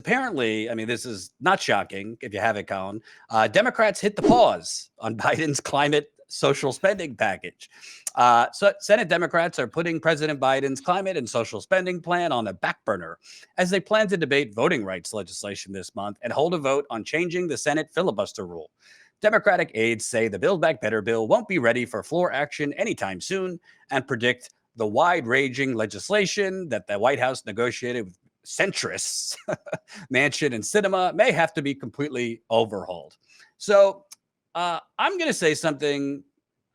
apparently, I mean, this is not shocking if you haven't, Colin. Democrats hit the pause on Biden's climate social spending package. So Senate Democrats are putting President Biden's climate and social spending plan on the back burner as they plan to debate voting rights legislation this month and hold a vote on changing the Senate filibuster rule. Democratic aides say the Build Back Better bill won't be ready for floor action anytime soon and predict the wide-ranging legislation that the White House negotiated with centrists, Manchin and Sinema, may have to be completely overhauled. So I'm going to say something.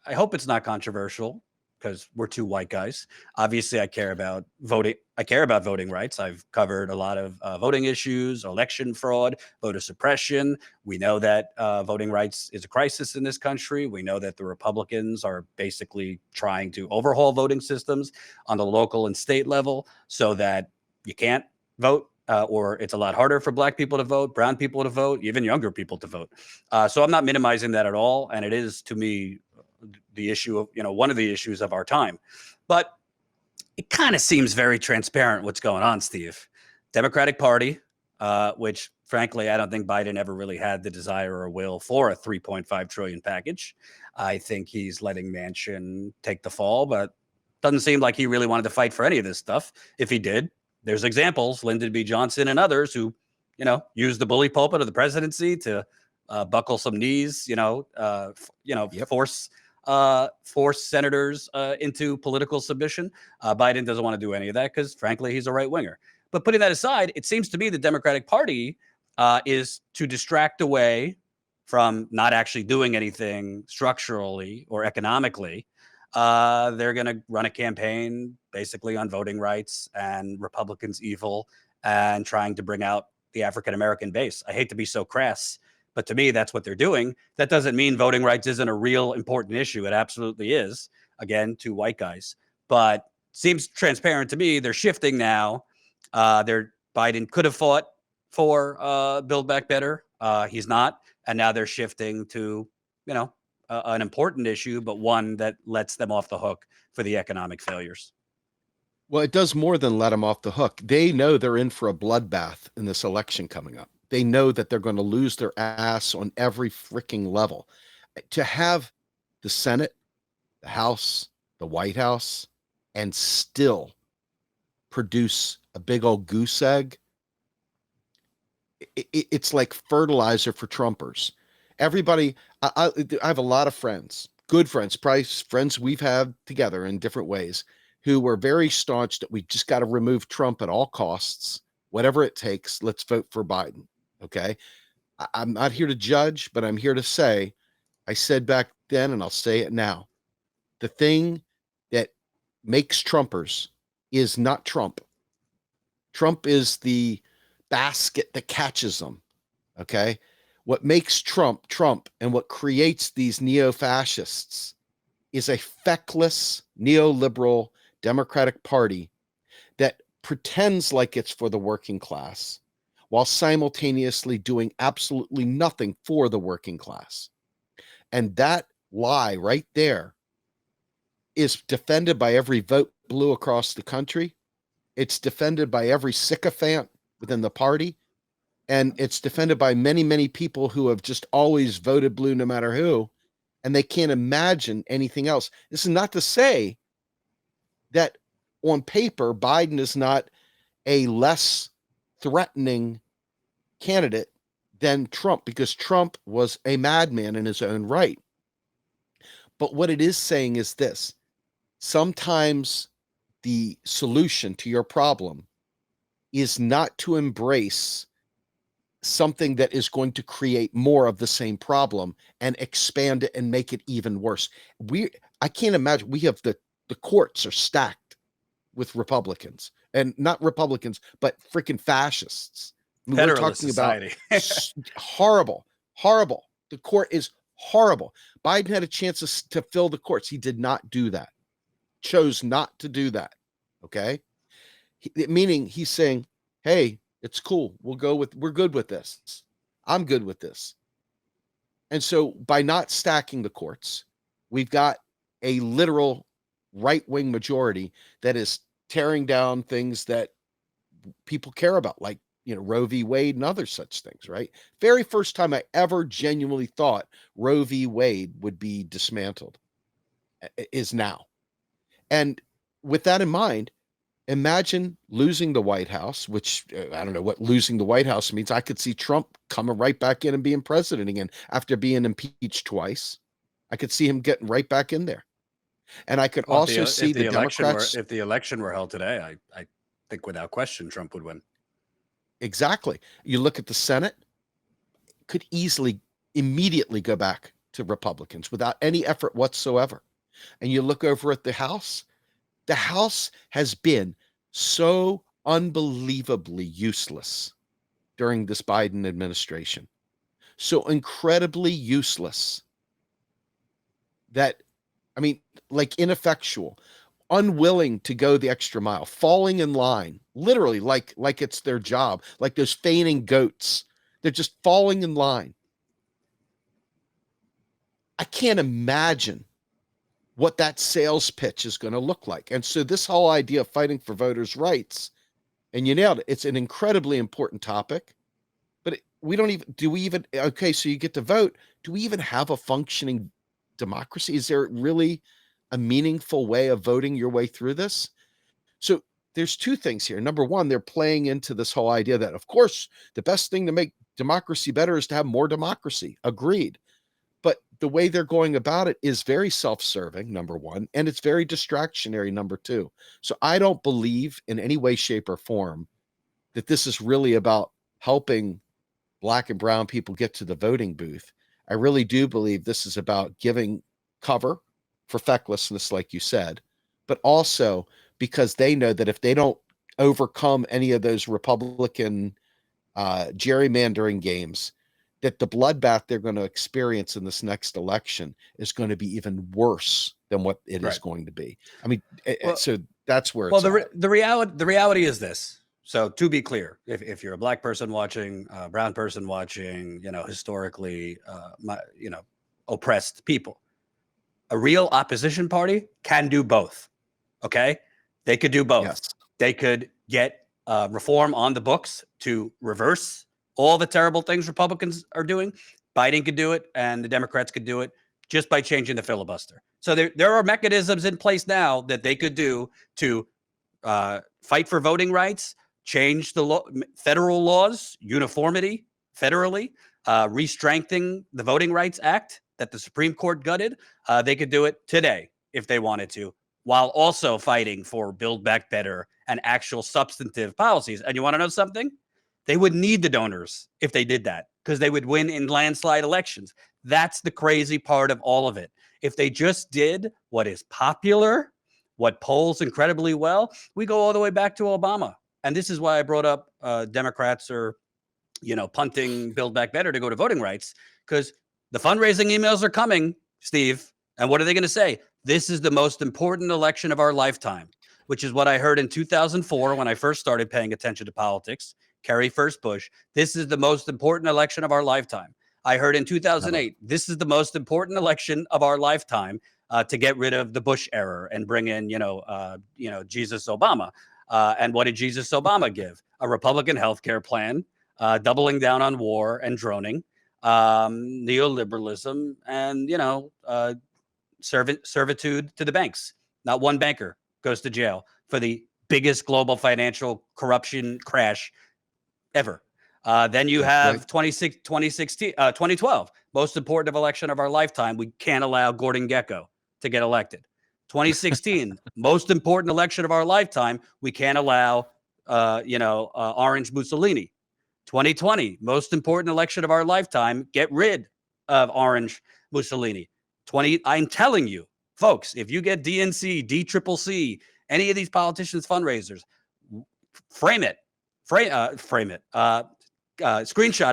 I hope it's not controversial because we're two white guys. Obviously, I care about voting. I care about voting rights. I've covered a lot of voting issues, election fraud, voter suppression. We know that voting rights is a crisis in this country. We know that the Republicans are basically trying to overhaul voting systems on the local and state level so that you can't vote. Or it's a lot harder for Black people to vote, brown people to vote, even younger people to vote. So I'm not minimizing that at all. And it is, to me, the issue of, one of the issues of our time. But it kind of seems very transparent what's going on, Steve. Democratic Party, which frankly, I don't think Biden ever really had the desire or will for a $3.5 trillion package. I think he's letting Manchin take the fall, but doesn't seem like he really wanted to fight for any of this stuff. If he did, there's examples, Lyndon B. Johnson and others who, used the bully pulpit of the presidency to buckle some knees, force senators into political submission. Biden doesn't want to do any of that because, frankly, he's a right winger. But putting that aside, it seems to me the Democratic Party is to distract away from not actually doing anything structurally or economically. They're going to run a campaign basically on voting rights and Republicans evil and trying to bring out the African-American base. I hate to be so crass, but to me, that's what they're doing. That doesn't mean voting rights isn't a real important issue. It absolutely is. Again, two white guys. But seems transparent to me. They're shifting now. Biden could have fought for Build Back Better. He's not. And now they're shifting to, an important issue, but one that lets them off the hook for the economic failures. Well, it does more than let them off the hook. They know they're in for a bloodbath in this election coming up. They know that they're going to lose their ass on every freaking level. To have the Senate, the House, the White House, and still produce a big old goose egg, it's like fertilizer for Trumpers. Everybody, I have a lot of friends, good friends, probably friends we've had together in different ways, who were very staunch that we just got to remove Trump at all costs, whatever it takes. Let's vote for Biden. Okay. I'm not here to judge, but I'm here to say, I said back then, and I'll say it now. The thing that makes Trumpers is not Trump. Trump is the basket that catches them. Okay. What makes Trump, and what creates these neo-fascists is a feckless neoliberal Democratic Party that pretends like it's for the working class while simultaneously doing absolutely nothing for the working class. And that lie right there is defended by every vote blue across the country. It's defended by every sycophant within the party. And it's defended by many, many people who have just always voted blue no matter who. And they can't imagine anything else. This is not to say that on paper, Biden is not a less threatening candidate than Trump, because Trump was a madman in his own right. But what it is saying is this: sometimes the solution to your problem is not to embrace something that is going to create more of the same problem and expand it and make it even worse. I can't imagine. We have the courts are stacked with Republicans, and not Republicans, but freaking fascists. We're talking society. About horrible. The court is horrible. Biden had a chance to fill the courts. He did not do that. Chose not to do that. Okay. Meaning he's saying, hey, it's cool. We're good with this. I'm good with this. And so by not stacking the courts, we've got a literal right-wing majority that is tearing down things that people care about, like Roe v. Wade and other such things, right? Very first time I ever genuinely thought Roe v. Wade would be dismantled is now. And with that in mind, imagine losing the White House, which I don't know what losing the White House means. I could see Trump coming right back in and being president again after being impeached twice. I could see him getting right back in there. And I could also see the Democrats. If the election were held today, I think without question Trump would win. Exactly. You look at the Senate, could easily immediately go back to Republicans without any effort whatsoever. And you look over at the House has been so unbelievably useless during this Biden administration. So incredibly useless that, I mean, like ineffectual, unwilling to go the extra mile, falling in line, literally like it's their job, like those feigning goats. They're just falling in line. I can't imagine what that sales pitch is going to look like. And so this whole idea of fighting for voters' rights, and you nailed it, it's an incredibly important topic, but okay, so you get to vote. Do we even have a functioning democracy? Is there really a meaningful way of voting your way through this? So there's two things here. Number one, they're playing into this whole idea that, of course, the best thing to make democracy better is to have more democracy. Agreed. But the way they're going about it is very self-serving, number one, and it's very distractionary, number two. So I don't believe in any way, shape, or form that this is really about helping Black and brown people get to the voting booth. I really do believe this is about giving cover for fecklessness, like you said, but also because they know that if they don't overcome any of those Republican gerrymandering games, that the bloodbath they're going to experience in this next election is going to be even worse than what it is going to be. I mean, so that's where it's the reality is this. So to be clear, if you're a Black person watching, brown person watching, historically, oppressed people, a real opposition party can do both. Okay. They could do both. Yes. They could get reform on the books to reverse all the terrible things Republicans are doing. Biden could do it, and the Democrats could do it just by changing the filibuster. So there are mechanisms in place now that they could do to fight for voting rights, change the federal laws, uniformity federally, re-strengthening the Voting Rights Act that the Supreme Court gutted. They could do it today if they wanted to, while also fighting for Build Back Better and actual substantive policies. And you want to know something? They would need the donors if they did that, because they would win in landslide elections. That's the crazy part of all of it. If they just did what is popular, what polls incredibly well, we go all the way back to Obama. And this is why I brought up Democrats are, punting Build Back Better to go to voting rights, because the fundraising emails are coming, Steve. And what are they going to say? This is the most important election of our lifetime, which is what I heard in 2004 when I first started paying attention to politics. Kerry first Bush. This is the most important election of our lifetime. I heard in 2008, this is the most important election of our lifetime to get rid of the Bush era and bring in, Jesus Obama. And what did Jesus Obama give? A Republican healthcare plan, doubling down on war and droning, neoliberalism, and, servitude to the banks. Not one banker goes to jail for the biggest global financial corruption crash ever. Then you have 2012, most important election of our lifetime. We can't allow Gordon Gekko to get elected. 2016, most important election of our lifetime. We can't allow, Orange Mussolini. 2020, most important election of our lifetime. Get rid of Orange Mussolini. I'm telling you, folks, if you get DNC, DCCC, any of these politicians' fundraisers, frame it. Screenshot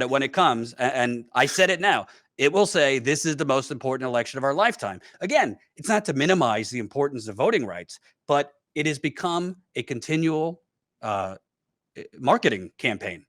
it when it comes, and I said it now. It will say this is the most important election of our lifetime. Again, it's not to minimize the importance of voting rights, but it has become a continual marketing campaign.